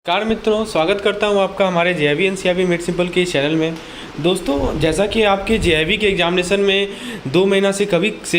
Car मित्रों, स्वागत करता हूं आपका हमारे जेआईबी एनसीईआरटी मेड सिंपल के चैनल में। दोस्तों, जैसा कि आपके जेआईबी के एग्जामिनेशन में 2 महीना से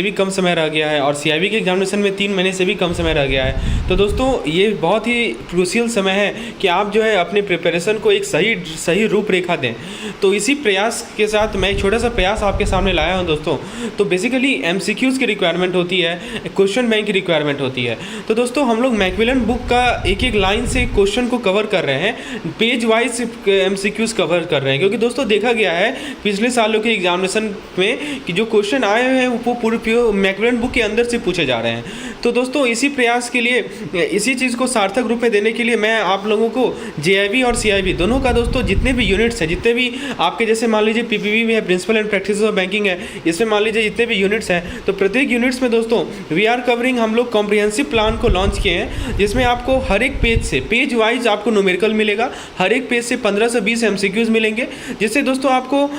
भी कम समय रह गया है और सीआईबी के एग्जामिनेशन में 3 महीने से भी कम समय रह गया है, तो दोस्तों ये बहुत ही क्रूशियल समय है कि आप जो है अपने प्रिपरेशन को एक सही रूपरेखा दें। तो इसी प्रयास के साथ मैं एक छोटा सा प्रयास आपके सामने लाया हूँ दोस्तों। तो बेसिकली एमसीक्यूज़ की रिक्वायरमेंट होती है, क्वेश्चन बैंक की रिक्वायरमेंट होती है। तो दोस्तों हम लोग मैकमिलन बुक का एक लाइन से क्वेश्चन को कवर कर रहे हैं, पेज वाइज एमसीक्यूज़ कवर कर रहे हैं, क्योंकि दोस्तों देखा गया है पिछले सालों के एग्जामिनेशन में कि जो क्वेश्चन आए हैं वो पूरे मैकमिलन बुक के अंदर से पूछे जा रहे हैं। तो दोस्तों इसी प्रयास के लिए, इसी चीज़ को सार्थक रूप में देने के लिए मैं आप लोगों को जेआईबी और सीआईबी दोनों का दोस्तों जितने भी यूनिट्स हैं, जितने भी आपके जैसे मान लीजिए पीपीबी में है, principle and practice of banking है, इसमें मान लीजिए जितने भी यूनिट्स हैं, तो प्रत्येक यूनिट्स में दोस्तों वी आर कवरिंग, हम लोग कॉम्प्रिहेंसिव प्लान को लॉन्च किए हैं, जिसमें आपको हर एक पेज से पेज वाइज आपको न्यूमेरिकल मिलेगा, हर एक पेज से 15 से 20 एमसीक्यूज़ मिलेंगे, जिससे दोस्तों आपको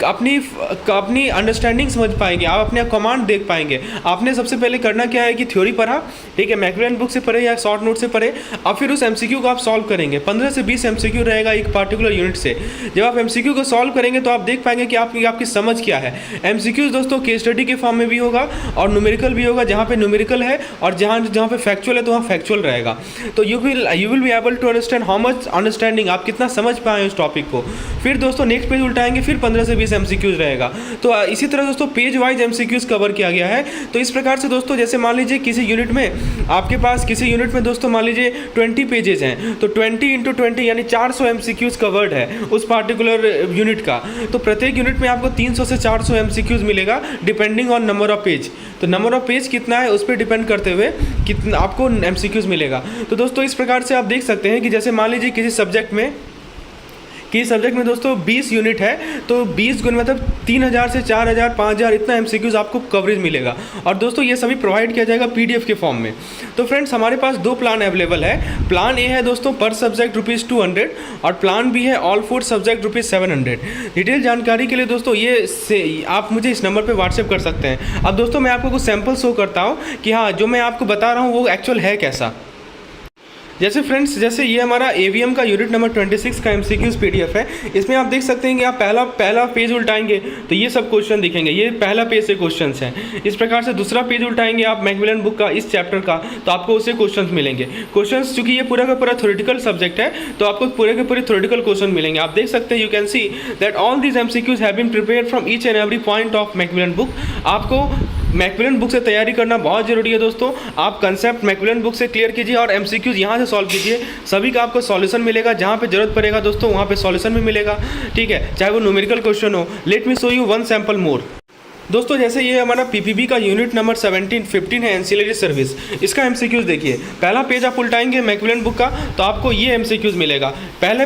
अपनी अंडरस्टैंडिंग समझ पाएंगे, आप अपने कमांड देख पाएंगे। आपने सबसे पहले करना क्या है कि थ्योरी पढ़ा, ठीक है, मैकमिलन बुक से पढ़े या शॉर्ट नोट से पढ़े, अब फिर उस एमसीक्यू को आप सॉल्व करेंगे। 15 से 20 एमसीक्यू रहेगा एक पार्टिकुलर यूनिट से। जब आप एमसीक्यू को सॉल्व करेंगे तो आप देख पाएंगे कि आपकी समझ क्या है। एमसीक्यूज दोस्तों केस स्टडी के फॉर्म में भी होगा और न्यूमेरिकल भी होगा, जहाँ पे न्यूमेरिकल है और जहाँ पे फैक्चुअल है तो वहाँ फैक्चुअल रहेगा। तो you will be able to understand how much understanding, आप कितना समझ पाए उस टॉपिक को। फिर दोस्तों नेक्स्ट पेज उल्टाएंगे, फिर 15 से 20 एमसीक्यूज रहेगा। तो इसी तरह दोस्तों पेज वाइज एमसीक्यूज कवर किया गया है। तो इस प्रकार से दोस्तों जैसे मान लीजिए किसी यूनिट में आपके पास दोस्तों मान लीजिए 20 पेजेस हैं, तो 20 × 20 यानी 400 एमसीक्यूज कवर्ड है उस पार्टिकुलर यूनिट का। तो प्रत्येक यूनिट में आपको 300 से 400 एमसीक्यूज मिलेगा depending on number of page. तो नंबर ऑफ पेज कितना है उस पर डिपेंड करते हुए कितना आपको एमसीक्यूज मिलेगा। तो दोस्तों इस प्रकार से आप देख सकते हैं कि जैसे मान लीजिए किसी सब्जेक्ट में दोस्तों 20 यूनिट है, तो 20 गुण मतलब 3000 से 4000 5000 इतना एमसीक्यूज आपको कवरेज मिलेगा। और दोस्तों ये सभी प्रोवाइड किया जाएगा पीडीएफ के फॉर्म में। तो फ्रेंड्स हमारे पास 2 प्लान अवेलेबल है। प्लान ए है दोस्तों पर सब्जेक्ट ₹200 और प्लान बी है ऑल 4 सब्जेक्ट ₹700। डिटेल जानकारी के लिए दोस्तों आप मुझे इस नंबर पर व्हाट्सएप कर सकते हैं। अब दोस्तों मैं आपको कुछ सैम्पल शो करता हूँ कि हाँ जो मैं आपको बता रहा हूँ वो एक्चुअल है कैसा। जैसे फ्रेंड्स, जैसे ये हमारा एवीएम का यूनिट नंबर 26 का एमसीक्यूज पीडीएफ है। इसमें आप देख सकते हैं कि आप पहला पेज उल्टाएंगे तो ये सब क्वेश्चन दिखेंगे, ये पहला पेज से क्वेश्चंस हैं। इस प्रकार से दूसरा पेज उल्टाएंगे आप मैकमिलन बुक का इस चैप्टर का, तो आपको उससे क्वेश्चंस मिलेंगे। क्वेश्चंस चूंकि ये पूरा का पूरा थ्योरेटिकल सब्जेक्ट है तो आपको पूरे के पूरे थ्योरेटिकल क्वेश्चन मिलेंगे। आप देख सकते हैं, you can see that all these MCQs have been prepared from each and every point of Macmillan book. आपको मैकमिलन बुक से तैयारी करना बहुत ज़रूरी है दोस्तों। आप कंसेप्ट मैकमिलन बुक से क्लियर कीजिए और एमसीक्यूज यहाँ से सॉल्व कीजिए, सभी का आपको सॉल्यूशन मिलेगा। जहाँ पे जरूरत पड़ेगा दोस्तों वहाँ पे सॉल्यूशन भी मिलेगा, ठीक है, चाहे वो न्यूमेरिकल क्वेश्चन हो। Let me show you one sample more. दोस्तों जैसे ये हमारा पीपीबी का यूनिट नंबर 15 है एंसिलरी सर्विस। इसका एमसीक्यूज देखिए, पहला पेज आप उल्टाएंगे मैकमिलन बुक का तो आपको ये एमसीक्यूज मिलेगा। पहला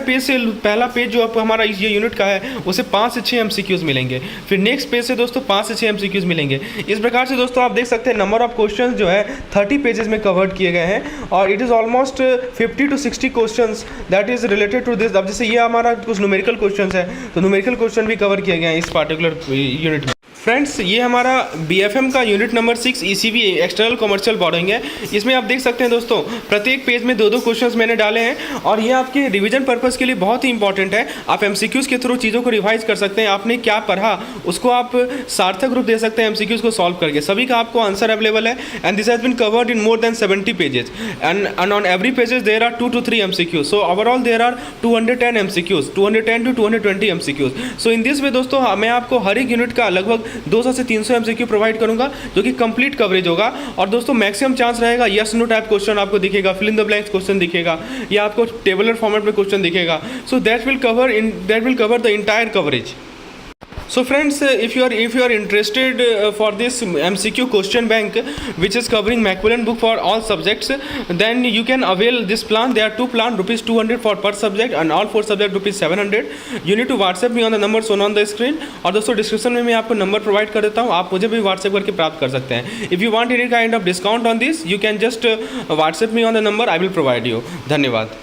पेज जो हमारा ये यूनिट का है उसे 5 से 6 एमसीक्यूज मिलेंगे। फिर नेक्स्ट पेज से दोस्तों 5 से 6 एमसीक्यूज मिलेंगे। इस प्रकार से दोस्तों आप देख सकते हैं नंबर ऑफ क्वेश्चन जो है 30 पेजेस में कवर्ड किए गए हैं और it is almost 50 to 60 question that is related to this. अब जैसे ये हमारा कुछ न्यूमेरिकल क्वेश्चन है तो न्यूमेरिकल क्वेश्चन भी कवर किए गए हैं इस पार्टिकुलर यूनिट में। फ्रेंड्स ये हमारा बीएफएम का unit number 6 ECB external commercial boarding है। इसमें आप देख सकते हैं दोस्तों प्रत्येक पेज में 2-2 क्वेश्चंस मैंने डाले हैं और ये आपके रिवीजन पर्पस के लिए बहुत ही इंपॉर्टेंट है। आप एमसीक्यूज के थ्रू चीज़ों को रिवाइज कर सकते हैं, आपने क्या पढ़ा उसको आप सार्थक रूप दे सकते हैं एमसीक्यूज को सॉल्व करके। सभी का आपको आंसर अवेलेबल है and this has been covered in more than 70 pages and on every pages there are 2 to 3 MCQs. So overall there are 210 MCQs, 210 to 220 MCQs. So in this way दोस्तों मैं आपको हर एक unit का लगभग 200 से 300 MCQ provide करूंगा जो कि कंप्लीट कवरेज होगा। और दोस्तों मैक्सिमम चांस रहेगा यस नो टाइप क्वेश्चन आपको दिखेगा, fill in the blanks question दिखेगा या आपको टेबुलर फॉर्मेट में क्वेश्चन दिखेगा। So that will cover the entire coverage. So friends, if you are interested for this MCQ question bank which is covering Macmillan book for all subjects, then you can avail this plan. There are 2 plans, ₹200 for per subject and all 4 subject ₹700. You need to WhatsApp me on the number shown on the screen. और दोस्तों description में मैं आपको number provide कर देता हूँ, आप मुझे भी व्हाट्सएप करके प्राप्त कर सकते हैं। If you want any kind of discount on this, you can just WhatsApp me on the number I will provide you. धन्यवाद।